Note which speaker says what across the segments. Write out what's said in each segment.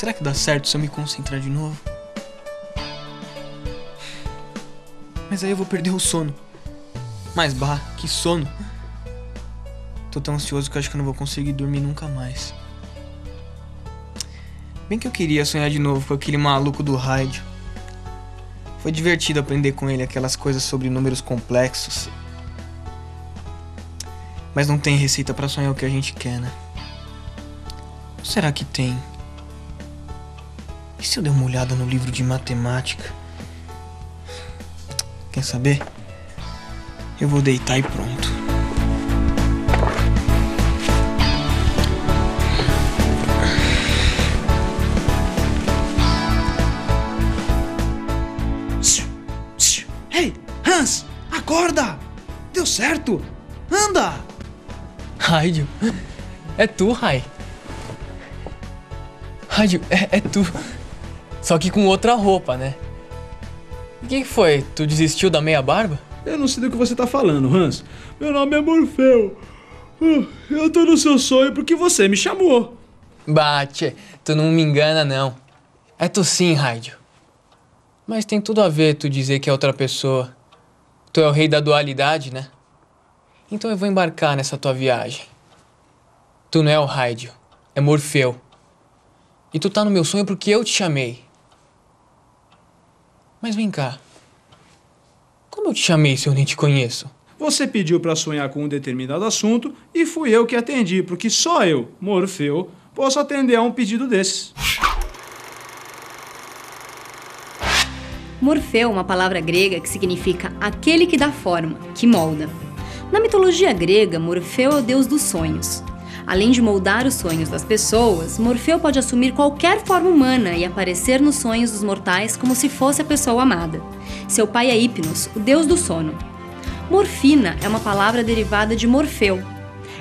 Speaker 1: Será que dá certo se eu me concentrar de novo? Mas aí eu vou perder o sono. Mas bah, que sono. Tô tão ansioso que eu acho que eu não vou conseguir dormir nunca mais. Bem que eu queria sonhar de novo com aquele maluco do rádio. Foi divertido aprender com ele aquelas coisas sobre números complexos. Mas não tem receita pra sonhar o que a gente quer, né? Ou será que tem? E se eu der uma olhada no livro de matemática? Quer saber? Eu vou deitar e pronto.
Speaker 2: Ei, Hans! Acorda! Deu certo! Anda!
Speaker 1: Rádio, é tu, Rai. Rádio, é tu. Só que com outra roupa, né? O que foi? Tu desistiu da meia barba?
Speaker 2: Eu não sei do que você tá falando, Hans. Meu nome é Morfeu. Eu tô no seu sonho porque você me chamou.
Speaker 1: Bate, tu não me engana, não. É tu sim, Rádio. Mas tem tudo a ver tu dizer que é outra pessoa. Tu é o rei da dualidade, né? Então eu vou embarcar nessa tua viagem. Tu não é o Rádio, é Morfeu. E tu tá no meu sonho porque eu te chamei. Mas vem cá. Como eu te chamei se eu nem te conheço?
Speaker 2: Você pediu pra sonhar com um determinado assunto e fui eu que atendi, porque só eu, Morfeu, posso atender a um pedido desses.
Speaker 3: Morfeu é uma palavra grega que significa aquele que dá forma, que molda. Na mitologia grega, Morfeu é o deus dos sonhos. Além de moldar os sonhos das pessoas, Morfeu pode assumir qualquer forma humana e aparecer nos sonhos dos mortais como se fosse a pessoa amada. Seu pai é Hipnos, o deus do sono. Morfina é uma palavra derivada de Morfeu.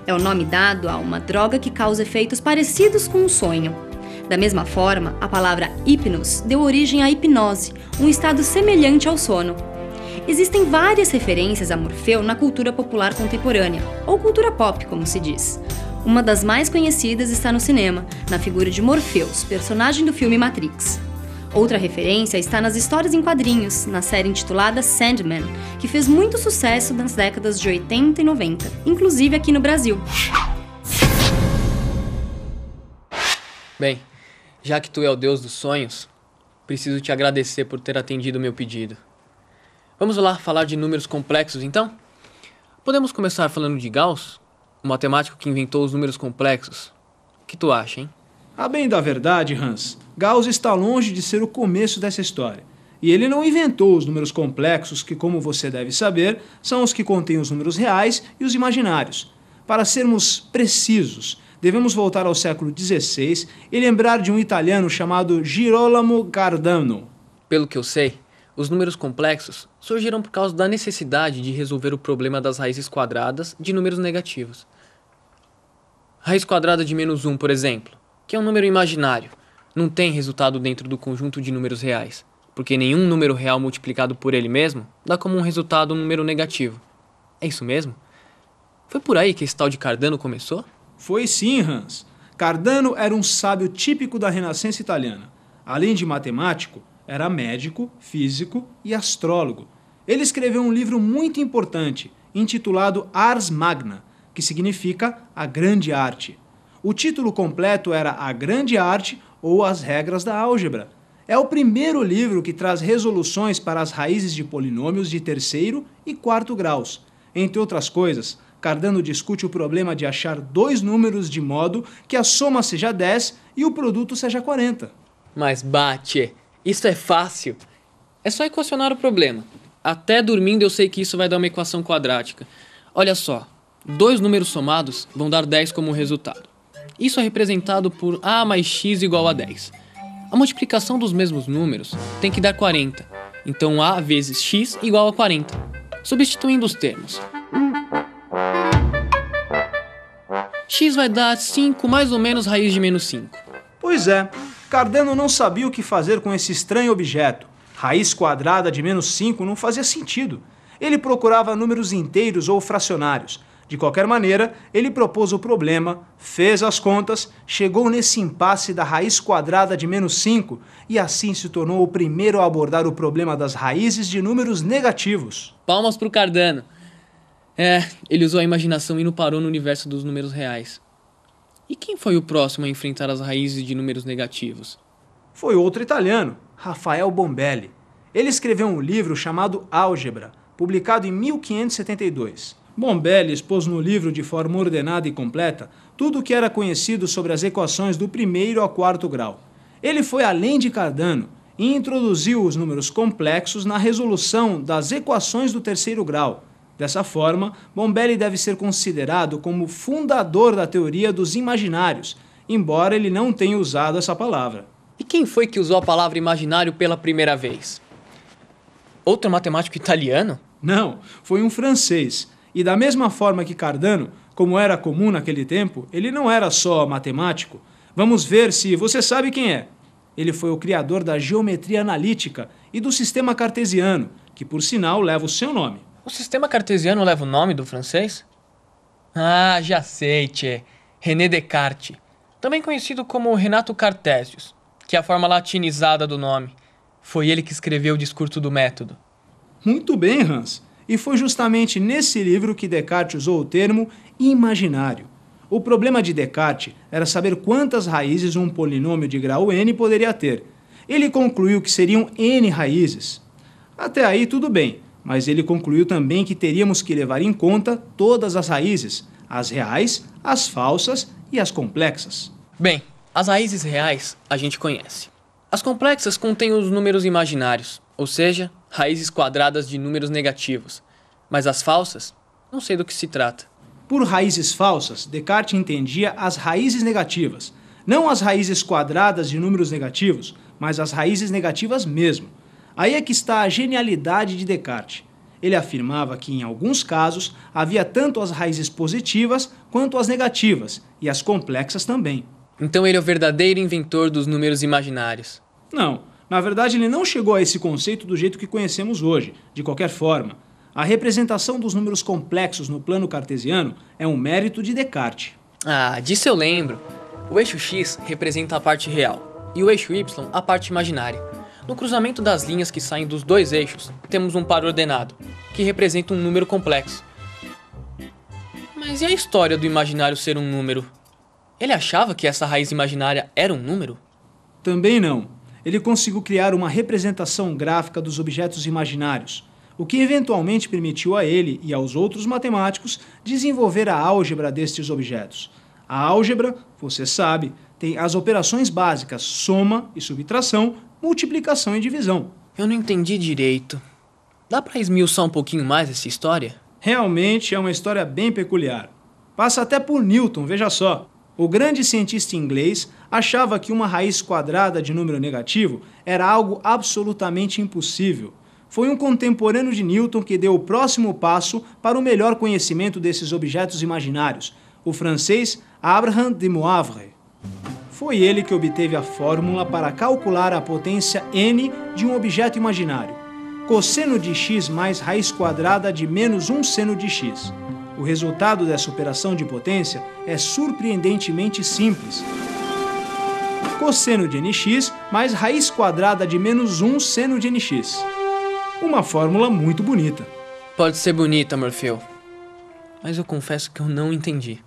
Speaker 3: É o nome dado a uma droga que causa efeitos parecidos com um sonho. Da mesma forma, a palavra hipnos deu origem à hipnose, um estado semelhante ao sono. Existem várias referências a Morfeu na cultura popular contemporânea, ou cultura pop, como se diz. Uma das mais conhecidas está no cinema, na figura de Morpheus, personagem do filme Matrix. Outra referência está nas histórias em quadrinhos, na série intitulada Sandman, que fez muito sucesso nas décadas de 80 e 90, inclusive aqui no Brasil.
Speaker 1: Bem, já que tu é o deus dos sonhos, preciso te agradecer por ter atendido o meu pedido. Vamos lá falar de números complexos, então? Podemos começar falando de Gauss, o matemático que inventou os números complexos. O que tu acha, hein?
Speaker 2: A bem da verdade, Hans, Gauss está longe de ser o começo dessa história. E ele não inventou os números complexos que, como você deve saber, são os que contêm os números reais e os imaginários. Para sermos precisos, devemos voltar ao século XVI e lembrar de um italiano chamado Girolamo Cardano.
Speaker 1: Pelo que eu sei, os números complexos surgiram por causa da necessidade de resolver o problema das raízes quadradas de números negativos. Raiz quadrada de -1, por exemplo, que é um número imaginário, não tem resultado dentro do conjunto de números reais, porque nenhum número real multiplicado por ele mesmo dá como um resultado um número negativo. É isso mesmo? Foi por aí que esse tal de Cardano começou?
Speaker 2: Foi sim, Hans. Cardano era um sábio típico da Renascença italiana. Além de matemático, era médico, físico e astrólogo. Ele escreveu um livro muito importante, intitulado Ars Magna, que significa a grande arte. O título completo era A Grande Arte ou As Regras da Álgebra. É o primeiro livro que traz resoluções para as raízes de polinômios de terceiro e quarto graus. Entre outras coisas, Cardano discute o problema de achar dois números de modo que a soma seja 10 e o produto seja 40.
Speaker 1: Mas bate, isso é fácil. É só equacionar o problema. Até dormindo eu sei que isso vai dar uma equação quadrática. Olha só, dois números somados vão dar 10 como resultado. Isso é representado por a mais x igual a 10. A multiplicação dos mesmos números tem que dar 40. Então a vezes x igual a 40. Substituindo os termos. X vai dar 5 mais ou menos raiz de -5.
Speaker 2: Pois é, Cardano não sabia o que fazer com esse estranho objeto. Raiz quadrada de -5 não fazia sentido. Ele procurava números inteiros ou fracionários. De qualquer maneira, ele propôs o problema, fez as contas, chegou nesse impasse da raiz quadrada de menos 5 e assim se tornou o primeiro a abordar o problema das raízes de números negativos.
Speaker 1: Palmas pro Cardano. Ele usou a imaginação e não parou no universo dos números reais. E quem foi o próximo a enfrentar as raízes de números negativos?
Speaker 2: Foi outro italiano, Rafael Bombelli. Ele escreveu um livro chamado Álgebra, publicado em 1572. Bombelli expôs no livro de forma ordenada e completa tudo o que era conhecido sobre as equações do primeiro ao quarto grau. Ele foi além de Cardano e introduziu os números complexos na resolução das equações do terceiro grau. Dessa forma, Bombelli deve ser considerado como fundador da teoria dos imaginários, embora ele não tenha usado essa palavra.
Speaker 1: E quem foi que usou a palavra imaginário pela primeira vez? Outro matemático italiano?
Speaker 2: Não, foi um francês. E da mesma forma que Cardano, como era comum naquele tempo, ele não era só matemático. Vamos ver se você sabe quem é. Ele foi o criador da geometria analítica e do sistema cartesiano, que por sinal leva o seu nome.
Speaker 1: O sistema cartesiano leva o nome do francês? Ah, já sei, tchê. René Descartes. Também conhecido como Renato Cartesius, que é a forma latinizada do nome. Foi ele que escreveu o discurso do método.
Speaker 2: Muito bem, Hans. E foi justamente nesse livro que Descartes usou o termo imaginário. O problema de Descartes era saber quantas raízes um polinômio de grau n poderia ter. Ele concluiu que seriam n raízes. Até aí tudo bem, mas ele concluiu também que teríamos que levar em conta todas as raízes, as reais, as falsas e as complexas.
Speaker 1: Bem, as raízes reais a gente conhece. As complexas contêm os números imaginários, ou seja, raízes quadradas de números negativos. Mas as falsas, não sei do que se trata.
Speaker 2: Por raízes falsas, Descartes entendia as raízes negativas. Não as raízes quadradas de números negativos, mas as raízes negativas mesmo. Aí é que está a genialidade de Descartes. Ele afirmava que, em alguns casos, havia tanto as raízes positivas quanto as negativas, e as complexas também.
Speaker 1: Então ele é o verdadeiro inventor dos números imaginários.
Speaker 2: Não. Na verdade, ele não chegou a esse conceito do jeito que conhecemos hoje. De qualquer forma, a representação dos números complexos no plano cartesiano é um mérito de Descartes.
Speaker 1: Ah, disso eu lembro. O eixo x representa a parte real e o eixo y a parte imaginária. No cruzamento das linhas que saem dos dois eixos, temos um par ordenado, que representa um número complexo. Mas e a história do imaginário ser um número? Ele achava que essa raiz imaginária era um número?
Speaker 2: Também não. Ele conseguiu criar uma representação gráfica dos objetos imaginários, o que eventualmente permitiu a ele e aos outros matemáticos desenvolver a álgebra destes objetos. A álgebra, você sabe, tem as operações básicas soma e subtração, multiplicação e divisão.
Speaker 1: Eu não entendi direito. Dá pra esmiuçar um pouquinho mais essa história?
Speaker 2: Realmente é uma história bem peculiar. Passa até por Newton, veja só. O grande cientista inglês achava que uma raiz quadrada de número negativo era algo absolutamente impossível. Foi um contemporâneo de Newton que deu o próximo passo para o melhor conhecimento desses objetos imaginários, o francês Abraham de Moivre. Foi ele que obteve a fórmula para calcular a potência n de um objeto imaginário. Cosseno de x mais raiz quadrada de menos 1 seno de x. O resultado dessa operação de potência é surpreendentemente simples. Cosseno de nx mais raiz quadrada de menos 1 seno de nx. Uma fórmula muito bonita.
Speaker 1: Pode ser bonita, Morfeu. Mas eu confesso que eu não entendi.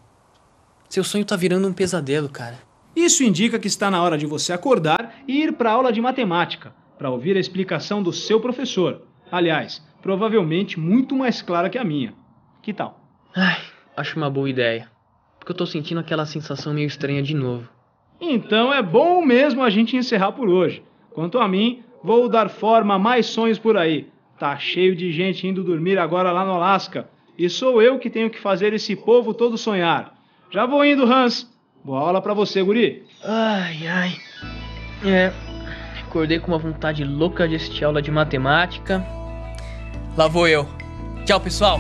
Speaker 1: Seu sonho tá virando um pesadelo, cara.
Speaker 2: Isso indica que está na hora de você acordar e ir para a aula de matemática, para ouvir a explicação do seu professor. Aliás, provavelmente muito mais clara que a minha. Que tal?
Speaker 1: Ai, acho uma boa ideia. Porque eu tô sentindo aquela sensação meio estranha de novo.
Speaker 2: Então é bom mesmo a gente encerrar por hoje. Quanto a mim, vou dar forma a mais sonhos por aí. Tá cheio de gente indo dormir agora lá no Alasca. E sou eu que tenho que fazer esse povo todo sonhar. Já vou indo, Hans. Boa aula pra você, guri.
Speaker 1: Ai. Acordei com uma vontade louca de assistir aula de matemática. Lá vou eu. Tchau, pessoal.